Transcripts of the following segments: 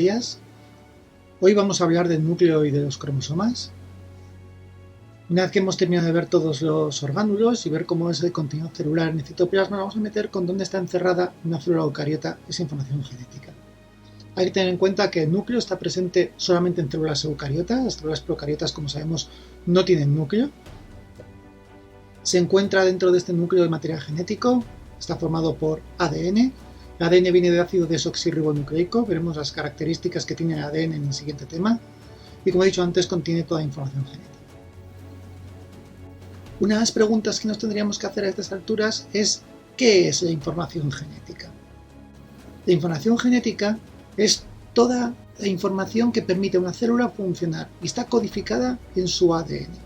días. Hoy vamos a hablar del núcleo y de los cromosomas. Una vez que hemos terminado de ver todos los orgánulos y ver cómo es el contenido celular en el citoplasma, vamos a meter con dónde está encerrada una célula eucariota esa información genética. Hay que tener en cuenta que el núcleo está presente solamente en células eucariotas. Las células procariotas, como sabemos, no tienen núcleo. Se encuentra dentro de este núcleo de material genético. Está formado por ADN. El ADN viene de ácido desoxirribonucleico. Veremos las características que tiene el ADN en el siguiente tema. Y como he dicho antes, contiene toda la información genética. Una de las preguntas que nos tendríamos que hacer a estas alturas es ¿qué es la información genética? La información genética es toda la información que permite a una célula funcionar y está codificada en su ADN.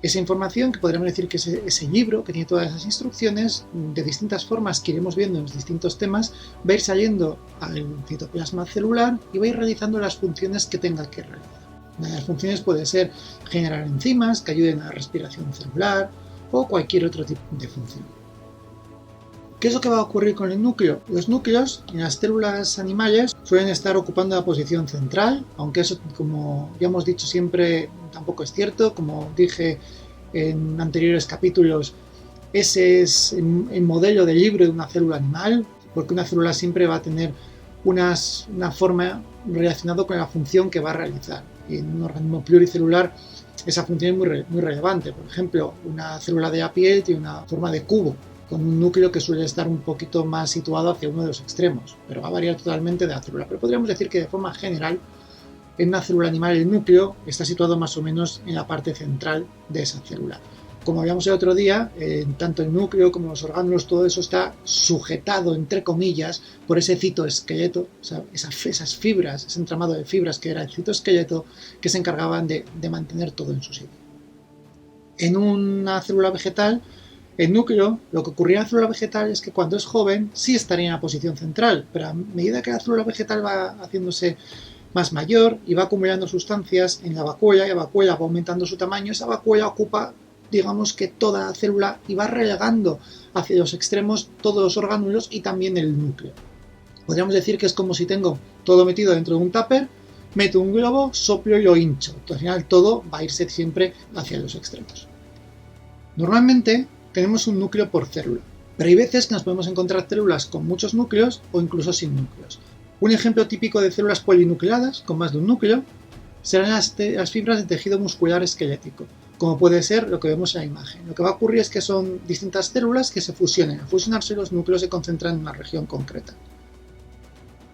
Esa información, que podríamos decir que es ese libro que tiene todas esas instrucciones, de distintas formas que iremos viendo en los distintos temas, va a ir saliendo al citoplasma celular y va a ir realizando las funciones que tenga que realizar. Una de las funciones puede ser generar enzimas que ayuden a la respiración celular o cualquier otro tipo de función. ¿Qué es lo que va a ocurrir con el núcleo? Los núcleos en las células animales suelen estar ocupando la posición central, aunque eso, como ya hemos dicho siempre, tampoco es cierto. Como dije en anteriores capítulos, ese es el modelo de libro de una célula animal, porque una célula siempre va a tener una forma relacionada con la función que va a realizar. Y en un organismo pluricelular esa función es muy relevante. Por ejemplo, una célula de la piel tiene una forma de cubo, con un núcleo que suele estar un poquito más situado hacia uno de los extremos, pero va a variar totalmente de la célula. Pero podríamos decir que de forma general, en una célula animal el núcleo está situado más o menos en la parte central de esa célula. Como habíamos el otro día, tanto el núcleo como los orgánulos, todo eso está sujetado, entre comillas, por ese citoesqueleto, o sea, esas fibras, ese entramado de fibras que era el citoesqueleto, que se encargaban de mantener todo en su sitio. En una célula vegetal, el núcleo, lo que ocurría en la célula vegetal es que cuando es joven sí estaría en la posición central, pero a medida que la célula vegetal va haciéndose más mayor y va acumulando sustancias en la vacuola, y la vacuola va aumentando su tamaño, esa vacuola ocupa, digamos, que toda la célula y va relegando hacia los extremos todos los orgánulos y también el núcleo. Podríamos decir que es como si tengo todo metido dentro de un tupper, meto un globo, soplo y lo hincho. Entonces, al final todo va a irse siempre hacia los extremos. Normalmente tenemos un núcleo por célula, pero hay veces que nos podemos encontrar células con muchos núcleos o incluso sin núcleos. Un ejemplo típico de células polinucleadas con más de un núcleo serán las fibras de tejido muscular esquelético, como puede ser lo que vemos en la imagen. Lo que va a ocurrir es que son distintas células que se fusionen. Al fusionarse, los núcleos se concentran en una región concreta.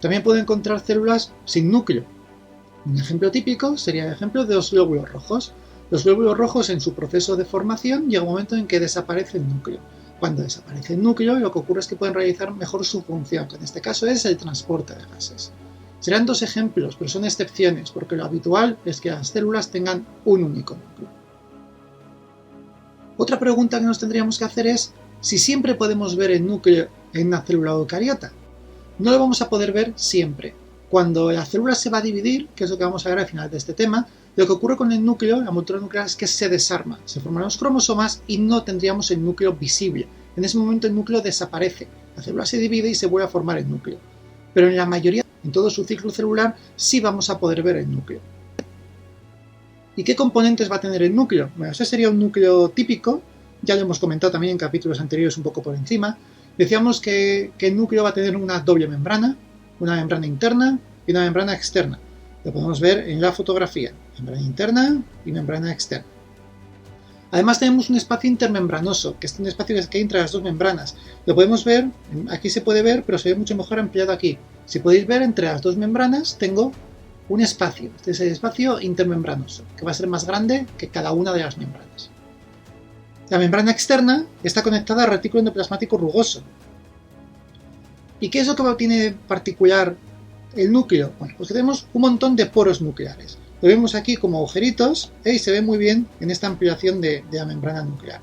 También pueden encontrar células sin núcleo. Un ejemplo típico sería el ejemplo de los glóbulos rojos. Los glóbulos rojos, en su proceso de formación, llega un momento en que desaparece el núcleo. Cuando desaparece el núcleo, lo que ocurre es que pueden realizar mejor su función, que en este caso es el transporte de gases. Serán dos ejemplos, pero son excepciones, porque lo habitual es que las células tengan un único núcleo. Otra pregunta que nos tendríamos que hacer es si siempre podemos ver el núcleo en una célula eucariota. No lo vamos a poder ver siempre. Cuando la célula se va a dividir, que es lo que vamos a ver al final de este tema, lo que ocurre con el núcleo, la envoltura nuclear, es que se desarma, se forman los cromosomas y no tendríamos el núcleo visible. En ese momento el núcleo desaparece, la célula se divide y se vuelve a formar el núcleo. Pero en la mayoría, en todo su ciclo celular, sí vamos a poder ver el núcleo. ¿Y qué componentes va a tener el núcleo? Bueno, ese sería un núcleo típico, ya lo hemos comentado también en capítulos anteriores un poco por encima. Decíamos que el núcleo va a tener una doble membrana, una membrana interna y una membrana externa. Lo podemos ver en la fotografía, membrana interna y membrana externa. Además tenemos un espacio intermembranoso, que es un espacio que hay entre las dos membranas. Lo podemos ver, aquí se puede ver, pero se ve mucho mejor ampliado aquí. Si podéis ver, entre las dos membranas tengo un espacio. Este es el espacio intermembranoso, que va a ser más grande que cada una de las membranas. La membrana externa está conectada al retículo endoplasmático rugoso. ¿Y qué es lo que tiene particular el núcleo? Bueno, pues tenemos un montón de poros nucleares. Lo vemos aquí como agujeritos y se ve muy bien en esta ampliación de la membrana nuclear.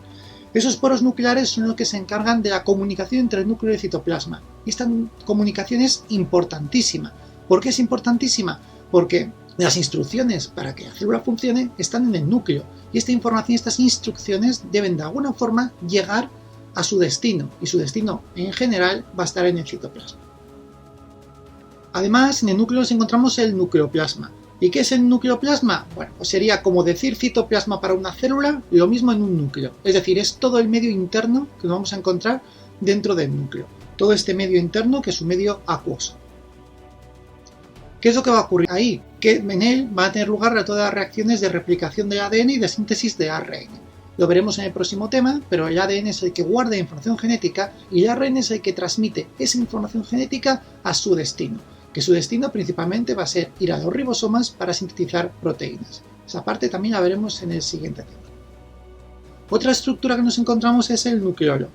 Esos poros nucleares son los que se encargan de la comunicación entre el núcleo y el citoplasma. Y esta comunicación es importantísima. ¿Por qué es importantísima? Porque las instrucciones para que la célula funcione están en el núcleo. Y esta información, estas instrucciones deben de alguna forma llegar a su destino. Y su destino en general va a estar en el citoplasma. Además, en el núcleo nos encontramos el nucleoplasma. ¿Y qué es el nucleoplasma? Bueno, pues sería como decir citoplasma para una célula, lo mismo en un núcleo. Es decir, es todo el medio interno que nos vamos a encontrar dentro del núcleo. Todo este medio interno que es un medio acuoso. ¿Qué es lo que va a ocurrir ahí? Que en él van a tener lugar todas las reacciones de replicación del ADN y de síntesis de ARN. Lo veremos en el próximo tema, pero el ADN es el que guarda información genética y el ARN es el que transmite esa información genética a su destino. Que su destino principalmente va a ser ir a los ribosomas para sintetizar proteínas. Esa parte también la veremos en el siguiente tema. Otra estructura que nos encontramos es el nucleolo.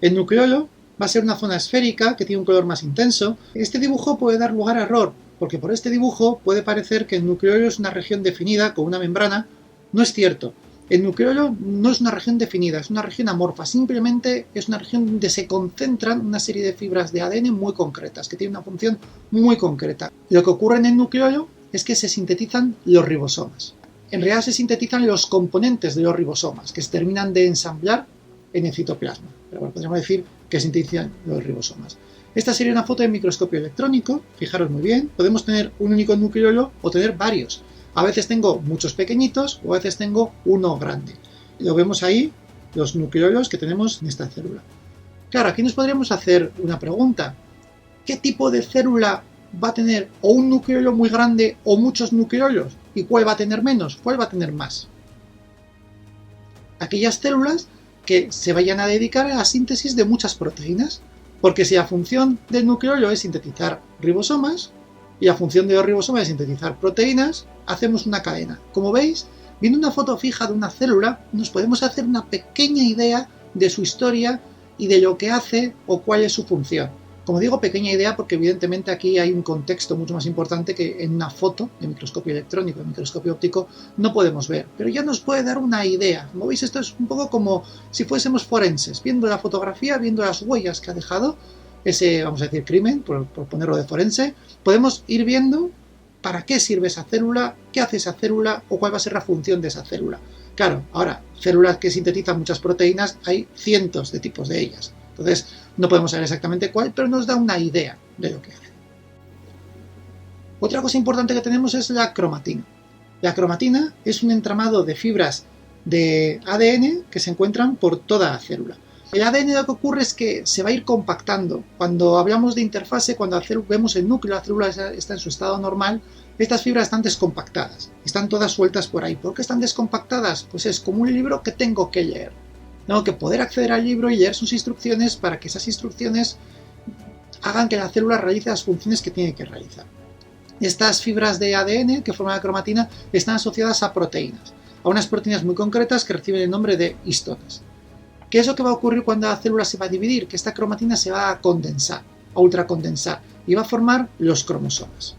El nucleolo va a ser una zona esférica que tiene un color más intenso. Este dibujo puede dar lugar a error, porque por este dibujo puede parecer que el nucleolo es una región definida con una membrana. No es cierto. El nucleolo no es una región definida, es una región amorfa, simplemente es una región donde se concentran una serie de fibras de ADN muy concretas, que tienen una función muy concreta. Lo que ocurre en el nucleolo es que se sintetizan los ribosomas. En realidad se sintetizan los componentes de los ribosomas, que se terminan de ensamblar en el citoplasma. Pero bueno, podríamos decir que sintetizan los ribosomas. Esta sería una foto de microscopio electrónico, fijaros muy bien, podemos tener un único nucleolo o tener varios. A veces tengo muchos pequeñitos o a veces tengo uno grande. Lo vemos ahí, los nucleolos que tenemos en esta célula. Claro, aquí nos podríamos hacer una pregunta. ¿Qué tipo de célula va a tener o un nucleolo muy grande o muchos nucleolos? ¿Y cuál va a tener menos? ¿Cuál va a tener más? Aquellas células que se vayan a dedicar a la síntesis de muchas proteínas. Porque si la función del nucleolo es sintetizar ribosomas, y la función de los ribosomas es sintetizar proteínas, hacemos una cadena. Como veis, viendo una foto fija de una célula, nos podemos hacer una pequeña idea de su historia y de lo que hace o cuál es su función. Como digo, pequeña idea porque evidentemente aquí hay un contexto mucho más importante que en una foto de microscopio electrónico, de microscopio óptico, no podemos ver. Pero ya nos puede dar una idea. Como veis, esto es un poco como si fuésemos forenses, viendo la fotografía, viendo las huellas que ha dejado ese, vamos a decir, crimen, por ponerlo de forense, podemos ir viendo para qué sirve esa célula, qué hace esa célula o cuál va a ser la función de esa célula. Claro, ahora, células que sintetizan muchas proteínas, hay cientos de tipos de ellas. Entonces, no podemos saber exactamente cuál, pero nos da una idea de lo que hace. Otra cosa importante que tenemos es la cromatina. La cromatina es un entramado de fibras de ADN que se encuentran por toda la célula. El ADN lo que ocurre es que se va a ir compactando. Cuando hablamos de interfase, cuando vemos el núcleo, la célula está en su estado normal, estas fibras están descompactadas. Están todas sueltas por ahí. ¿Por qué están descompactadas? Pues es como un libro que tengo que leer. Tengo que poder acceder al libro y leer sus instrucciones para que esas instrucciones hagan que la célula realice las funciones que tiene que realizar. Estas fibras de ADN que forman la cromatina están asociadas a proteínas, a unas proteínas muy concretas que reciben el nombre de histonas. ¿Qué es lo que va a ocurrir cuando la célula se va a dividir? Que esta cromatina se va a condensar, a ultracondensar, y va a formar los cromosomas.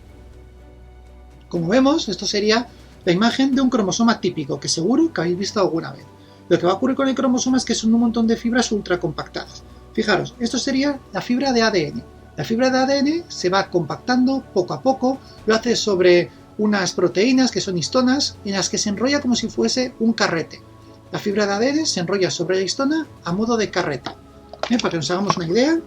Como vemos, esto sería la imagen de un cromosoma típico, que seguro que habéis visto alguna vez. Lo que va a ocurrir con el cromosoma es que son un montón de fibras ultracompactadas. Fijaros, esto sería la fibra de ADN. La fibra de ADN se va compactando poco a poco, lo hace sobre unas proteínas que son histonas, en las que se enrolla como si fuese un carrete. La fibra de ADN se enrolla sobre la histona a modo de carrete. Para que nos hagamos una idea,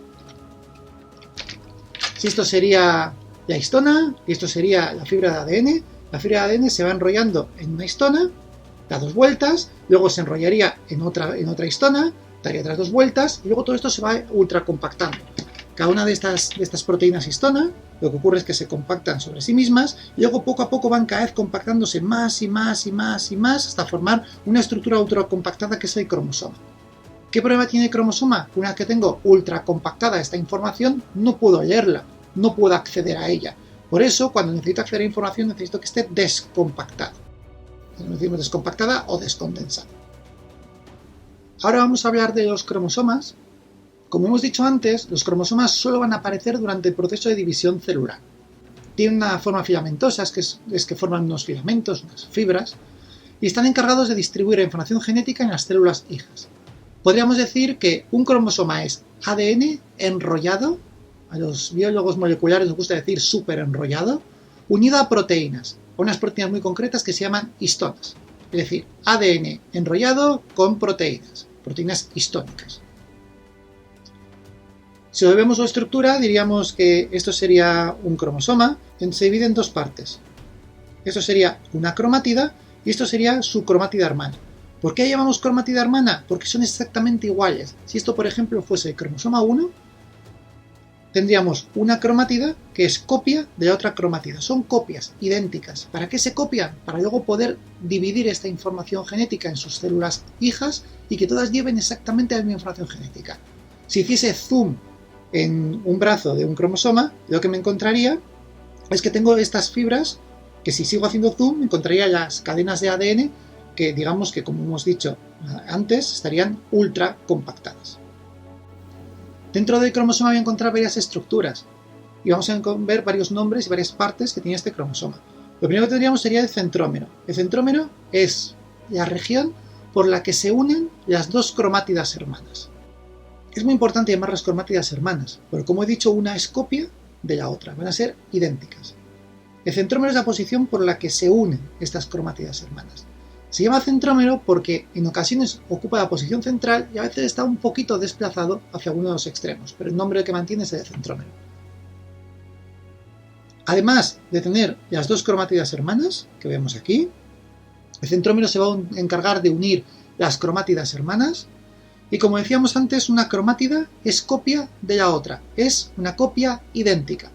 si esto sería la histona y esto sería la fibra de ADN, la fibra de ADN se va enrollando en una histona, da dos vueltas, luego se enrollaría en otra histona, daría otras dos vueltas y luego todo esto se va ultracompactando. Cada una de estas proteínas histona, lo que ocurre es que se compactan sobre sí mismas y luego poco a poco van cada vez compactándose más y más y más y más hasta formar una estructura ultracompactada que es el cromosoma. ¿Qué problema tiene el cromosoma? Una vez que tengo ultracompactada esta información, no puedo leerla, no puedo acceder a ella. Por eso, cuando necesito acceder a información, necesito que esté descompactada. Decimos descompactada o descondensada. Ahora vamos a hablar de los cromosomas. Como hemos dicho antes, los cromosomas solo van a aparecer durante el proceso de división celular. Tienen una forma filamentosa, es que forman unos filamentos, unas fibras, y están encargados de distribuir la información genética en las células hijas. Podríamos decir que un cromosoma es ADN enrollado, a los biólogos moleculares nos gusta decir súper enrollado, unido a proteínas, a unas proteínas muy concretas que se llaman histonas. Es decir, ADN enrollado con proteínas histónicas. Si lo vemos su estructura, diríamos que esto sería un cromosoma, se divide en dos partes. Esto sería una cromátida y esto sería su cromátida hermana. ¿Por qué llamamos cromátida hermana? Porque son exactamente iguales. Si esto, por ejemplo, fuese el cromosoma 1, tendríamos una cromátida que es copia de la otra cromátida. Son copias idénticas. ¿Para qué se copian? Para luego poder dividir esta información genética en sus células hijas y que todas lleven exactamente la misma información genética. Si hiciese zoom en un brazo de un cromosoma, lo que me encontraría es que tengo estas fibras que, si sigo haciendo zoom, encontraría las cadenas de ADN que, digamos que, como hemos dicho antes, estarían ultra compactadas. Dentro del cromosoma voy a encontrar varias estructuras y vamos a ver varios nombres y varias partes que tiene este cromosoma. Lo primero que tendríamos sería el centrómero. El centrómero es la región por la que se unen las dos cromátidas hermanas. Es muy importante llamarlas cromátidas hermanas, porque, como he dicho, una es copia de la otra, van a ser idénticas. El centrómero es la posición por la que se unen estas cromátidas hermanas. Se llama centrómero porque en ocasiones ocupa la posición central y a veces está un poquito desplazado hacia alguno de los extremos, pero el nombre que mantiene es el de centrómero. Además de tener las dos cromátidas hermanas, que vemos aquí, el centrómero se va a encargar de unir las cromátidas hermanas. Y como decíamos antes, una cromátida es copia de la otra, es una copia idéntica.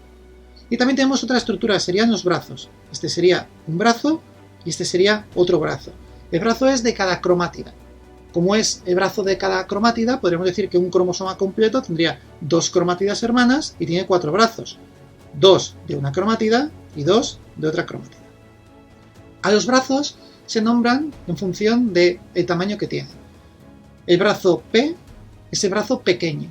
Y también tenemos otra estructura, serían los brazos. Este sería un brazo y este sería otro brazo. El brazo es de cada cromátida. Como es el brazo de cada cromátida, podríamos decir que un cromosoma completo tendría dos cromátidas hermanas y tiene 4 brazos. 2 de una cromátida y 2 de otra cromátida. A los brazos se nombran en función del tamaño que tienen. El brazo P es el brazo pequeño.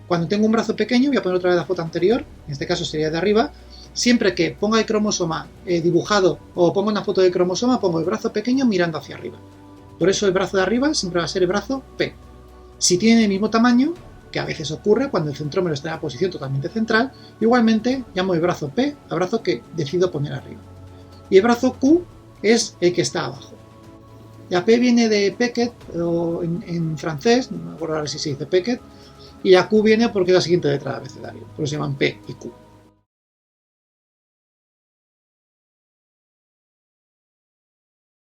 Cuando tengo un brazo pequeño, voy a poner otra vez la foto anterior, en este caso sería de arriba, siempre que ponga el cromosoma dibujado o ponga una foto del cromosoma, pongo el brazo pequeño mirando hacia arriba. Por eso el brazo de arriba siempre va a ser el brazo P. Si tiene el mismo tamaño, que a veces ocurre cuando el centrómero está en la posición totalmente central, igualmente llamo el brazo P al brazo que decido poner arriba. Y el brazo Q es el que está abajo. La P viene de Beckett, o en francés, no me acuerdo ahora si se dice Beckett, y la Q viene porque es la siguiente letra del abecedario, por eso se llaman P y Q.